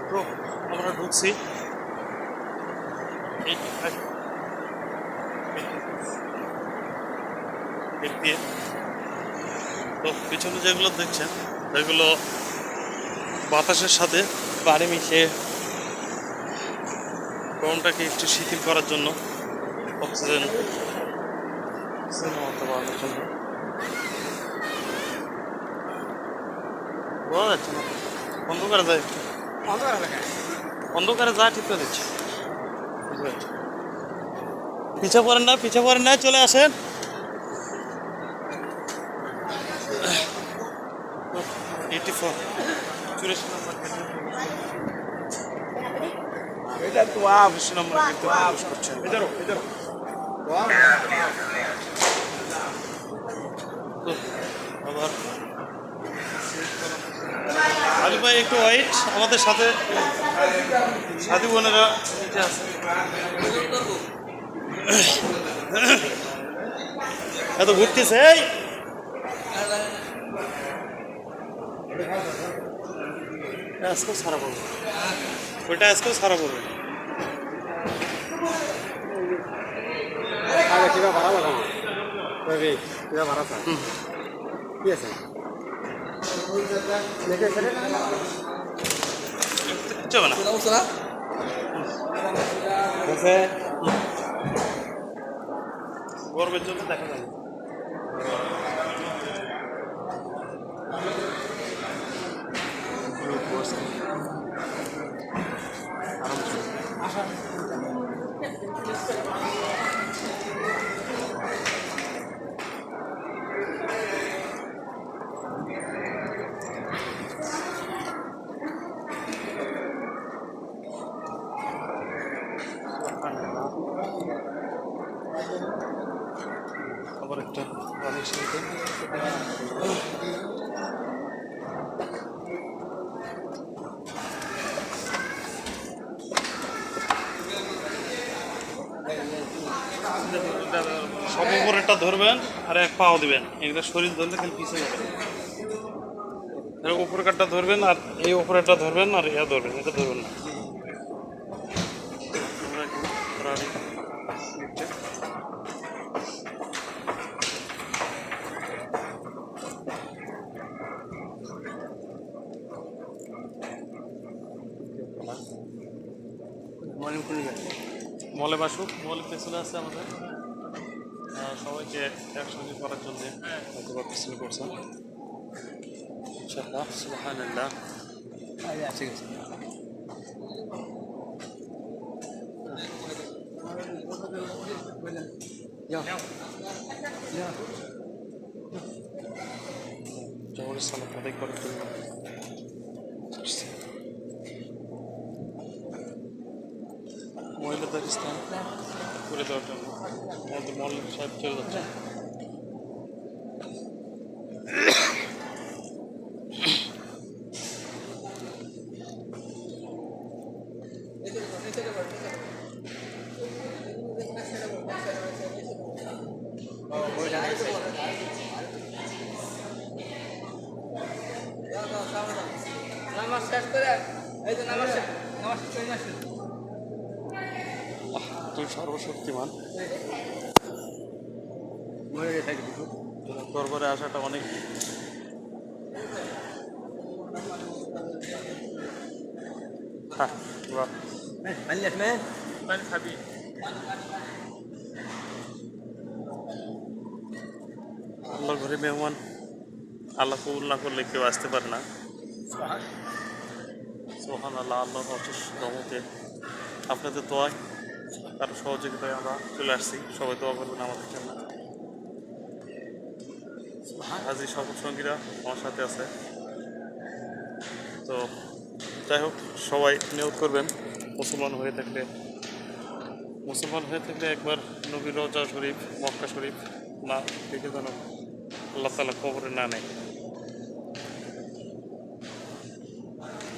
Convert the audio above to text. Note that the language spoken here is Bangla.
তো আমরা ঢুকছি দিক দিয়ে। তো পিছনে যেগুলো দেখছেন সেগুলো বাতাসের সাথে পানি মিশে গরমটাকে একটু শিথিল করার জন্য অক্সিজেন মতো বাড়ানোর জন্য বোঝা যাচ্ছে না। অন্ধকারে যায় একটু অন্ধকারে যায় ঠিক করে দিচ্ছে। পিছা পড়েন না চলে আসেন। আবার আলী ভাই একটু ওয়াইট, আমাদের সাথে সাথী বোনেরা নিচে আছে। এত ঘুরতেছে আজকেও সারা পড়বে, ওইটা আজকেও সারা পড়বে। কিবা ভাড়া লাগানো কিবা ভাড়া চাই কি আছে যাবে না গরমের জন্য দেখা যাবে। আবার একটা পানির সাথে সব উপরেরটা ধরবেন আর এক পাও দিবেন, এটা শরীর ধরলে খালি পিছিয়ে যাবে। উপরের কাঠটা ধরবেন আর এই উপরেরটা ধরবেন আর ইয়া ধরবেন, এটা ধরবেন না। মলে বাসুক, মলের পেছনে আছে আমাদের সবাইকে একসঙ্গে করার জন্য হয়তো পিছনে করছেন। ইনশাআল্লাহ সুবহানাল্লাহ। জহরের সালাত আদায় করার জন্য মহিলাদের স্থান করে দেওয়ার জন্য আমাদের মল্লিক সাহেব চলে যাচ্ছে। তুই সর্বশক্তিমান, দরবারে আসাটা অনেক খাবি। আল্লাহর ঘরে মেহমান আল্লাহ কবুল না করলে কেউ আসতে পারে না। সুবহানাল্লাহ, আল্লাহর অশেষ রহমতে আপনাদের দোয়ায় তার সহযোগিতায় আমরা চলে আসছি। সবাই দোয়া করবেন আমাদের জন্য। হাজি সফর সঙ্গীরা আমার সাথে আছে। তো যাই হোক, সবাই নিয়ত করবেন মুসলমান হয়ে থাকলে একবার নবী রওজা শরীফ, মক্কা শরীফ না দেখে যেন আল্লাহ তাআলা কবরে না নেয়।